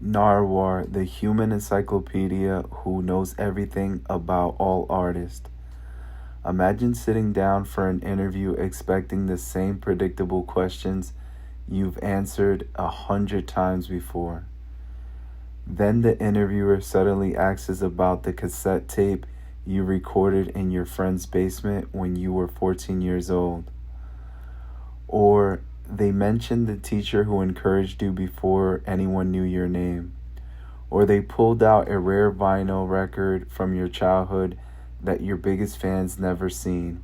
Nardwuar, the human encyclopedia who knows everything about all artists. Imagine sitting down for an interview expecting the same predictable questions you've answered 100 times before. Then the interviewer suddenly asks about the cassette tape you recorded in your friend's basement when you were 14 years old. Or they mention the teacher who encouraged you before anyone knew your name. Or they pulled out a rare vinyl record from your childhood that your biggest fans never seen.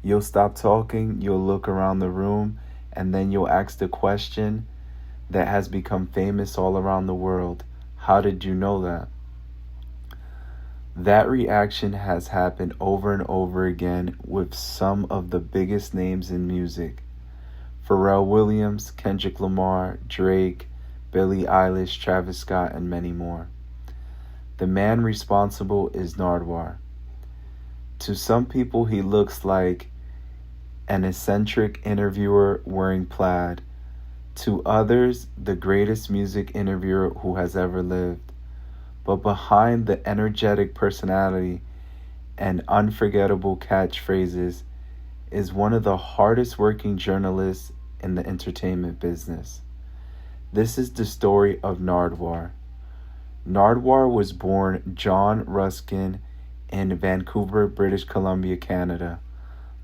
You'll stop talking, you'll look around the room, and then you'll ask the question that has become famous all around the world. How did you know that? That reaction has happened over and over again with some of the biggest names in music. Pharrell Williams, Kendrick Lamar, Drake, Billie Eilish, Travis Scott, and many more. The man responsible is Nardwuar. To some people, he looks like an eccentric interviewer wearing plaid. To others, the greatest music interviewer who has ever lived. But behind the energetic personality and unforgettable catchphrases is one of the hardest working journalists in the entertainment business. This is the story of Nardwuar. Nardwuar was born John Ruskin in Vancouver, British Columbia, Canada.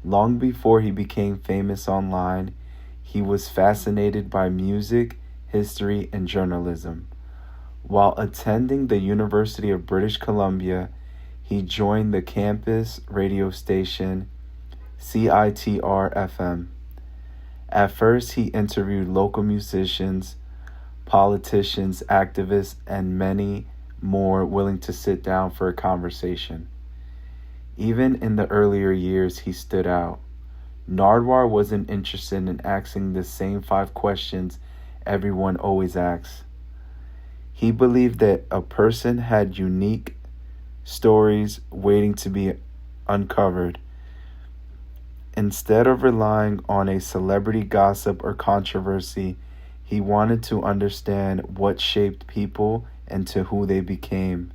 Long before he became famous online, he was fascinated by music, history, and journalism. While attending the University of British Columbia, he joined the campus radio station CITR-FM. At first, he interviewed local musicians, politicians, activists, and many more willing to sit down for a conversation. Even in the earlier years, he stood out. Nardwuar wasn't interested in asking the same 5 questions everyone always asks. He believed that a person had unique stories waiting to be uncovered. Instead of relying on a celebrity gossip or controversy, he wanted to understand what shaped people and to who they became.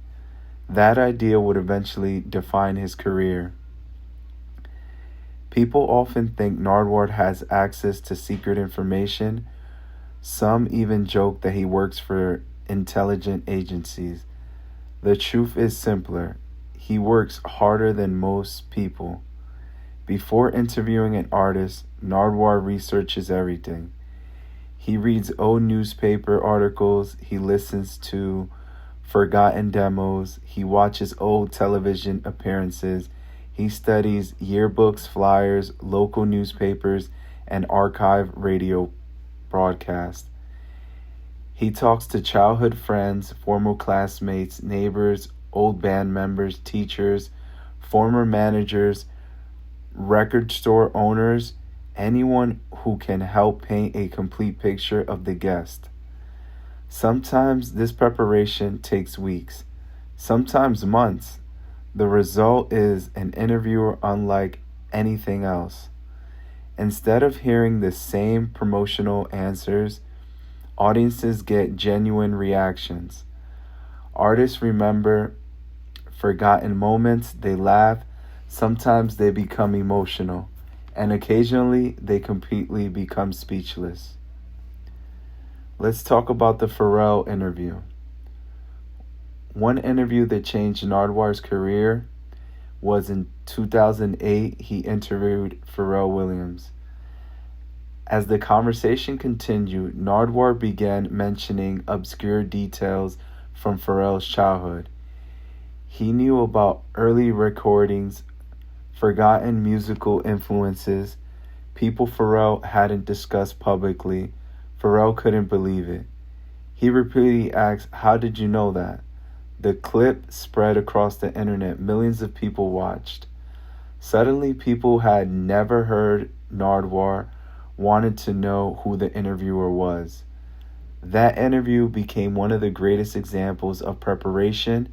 That idea would eventually define his career. People often think Nardwuar has access to secret information. Some even joke that he works for intelligence agencies. The truth is simpler. He works harder than most people. Before interviewing an artist, Nardwuar researches everything. He reads old newspaper articles, he listens to forgotten demos, he watches old television appearances, he studies yearbooks, flyers, local newspapers, and archive radio broadcasts. He talks to childhood friends, former classmates, neighbors, old band members, teachers, former managers, record store owners, anyone who can help paint a complete picture of the guest. Sometimes this preparation takes weeks, sometimes months. The result is an interviewer unlike anything else. Instead of hearing the same promotional answers, audiences get genuine reactions. Artists remember forgotten moments, they laugh, sometimes they become emotional, and occasionally they completely become speechless. Let's talk about the Pharrell interview. One interview that changed Nardwuar's career was in 2008. He interviewed Pharrell Williams. As the conversation continued, Nardwuar began mentioning obscure details from Pharrell's childhood. He knew about early recordings, forgotten musical influences, people Pharrell hadn't discussed publicly. Pharrell couldn't believe it. He repeatedly asked, "How did you know that?" The clip spread across the internet. Millions of people watched. Suddenly, people had never heard Nardwuar wanted to know who the interviewer was. That interview became one of the greatest examples of preparation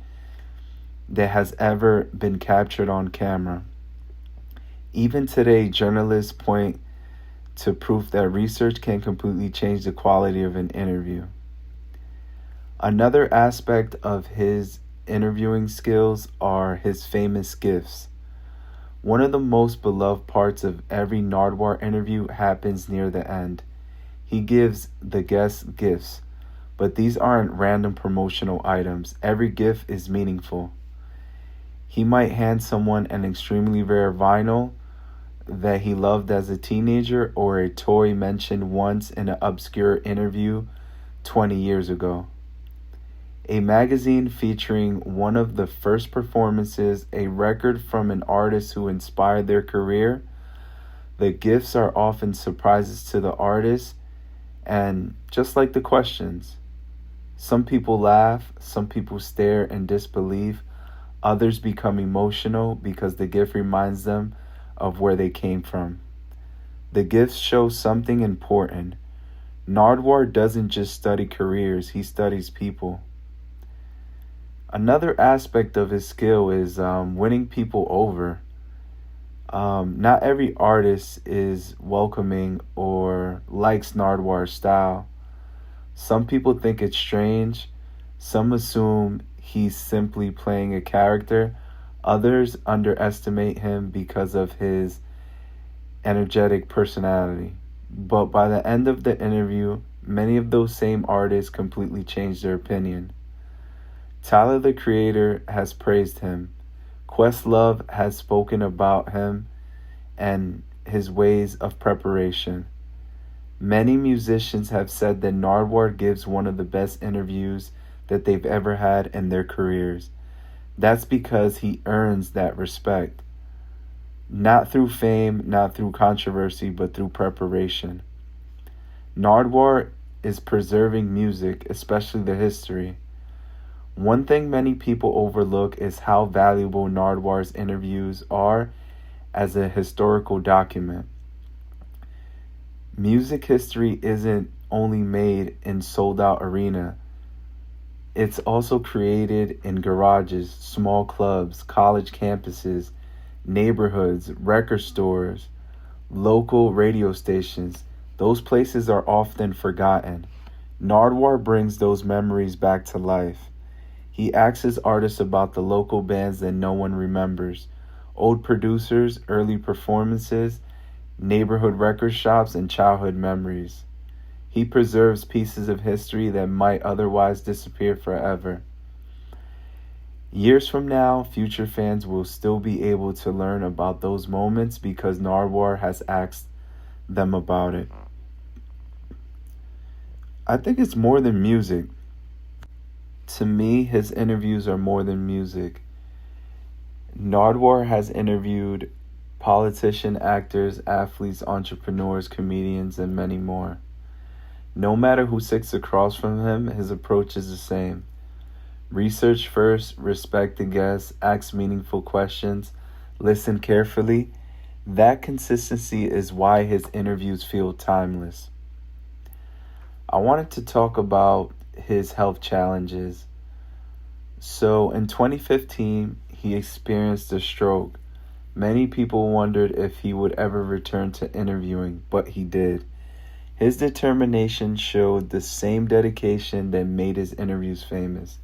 that has ever been captured on camera. Even today, journalists point to proof that research can completely change the quality of an interview. Another aspect of his interviewing skills are his famous gifts. One of the most beloved parts of every Nardwuar interview happens near the end. He gives the guests gifts, but these aren't random promotional items. Every gift is meaningful. He might hand someone an extremely rare vinyl that he loved as a teenager or a toy mentioned once in an obscure interview 20 years ago. A magazine featuring one of the first performances, a record from an artist who inspired their career. The gifts are often surprises to the artist, and just like the questions, some people laugh, some people stare in disbelief, others become emotional because the gift reminds them of where they came from. The gifts show something important. Nardwuar doesn't just study careers, he studies people. Another aspect of his skill is winning people over. Not every artist is welcoming or likes Nardwuar's style. Some people think it's strange. Some assume he's simply playing a character. Others underestimate him because of his energetic personality. But by the end of the interview, many of those same artists completely changed their opinion. Tyler, the Creator, has praised him. Questlove has spoken about him and his ways of preparation. Many musicians have said that Nardwuar gives one of the best interviews that they've ever had in their careers. That's because he earns that respect. Not through fame, not through controversy, but through preparation. Nardwuar is preserving music, especially the history. One thing many people overlook is how valuable Nardwuar's interviews are as a historical document. Music history isn't only made in sold-out arena. It's also created in garages, small clubs, college campuses, neighborhoods, record stores, local radio stations. Those places are often forgotten. Nardwuar brings those memories back to life. He asks artists about the local bands that no one remembers, old producers, early performances, neighborhood record shops, and childhood memories. He preserves pieces of history that might otherwise disappear forever. Years from now, future fans will still be able to learn about those moments because Nardwuar has asked them about it. I think it's more than music. To me, his interviews are more than music. Nardwuar has interviewed politicians, actors, athletes, entrepreneurs, comedians, and many more. No matter who sits across from him, his approach is the same. Research first, respect the guests, ask meaningful questions, listen carefully. That consistency is why his interviews feel timeless. I wanted to talk about his health challenges. So in 2015, he experienced a stroke. Many people wondered if he would ever return to interviewing, but he did. His determination showed the same dedication that made his interviews famous.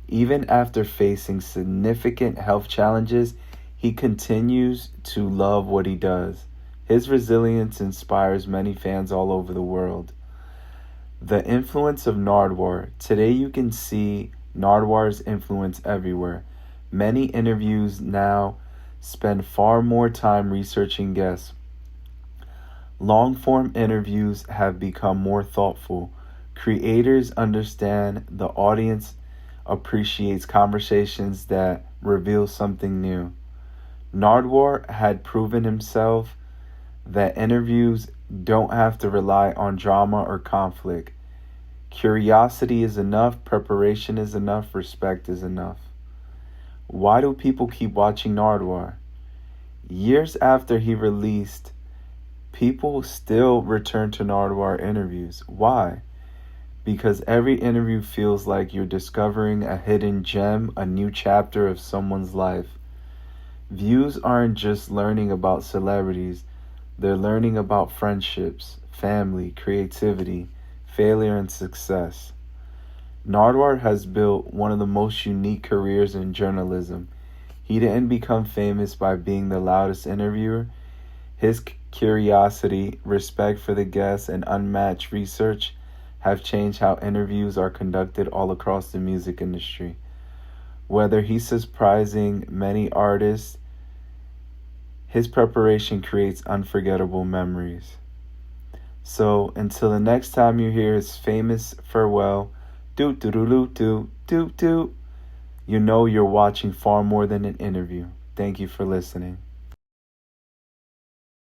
Even after facing significant health challenges, he continues to love what he does. His resilience inspires many fans all over the world. The influence of Nardwuar. Today you can see Nardwuar's influence everywhere. Many interviews now spend far more time researching guests. Long-form interviews have become more thoughtful. Creators understand the audience appreciates conversations that reveal something new. Nardwuar had proven himself that interviews don't have to rely on drama or conflict. Curiosity is enough, preparation is enough, respect is enough. Why do people keep watching Nardwuar? Years after he released, people still return to Nardwuar interviews. Why? Because every interview feels like you're discovering a hidden gem, a new chapter of someone's life. Views aren't just learning about celebrities, they're learning about friendships, family, creativity, failure, and success. Nardwuar has built one of the most unique careers in journalism. He didn't become famous by being the loudest interviewer. His curiosity, respect for the guests, and unmatched research have changed how interviews are conducted all across the music industry. Whether he's surprising many artists, his preparation creates unforgettable memories. So until the next time you hear his famous farewell, doot doot doot doot doot doot, you know you're watching far more than an interview. Thank you for listening.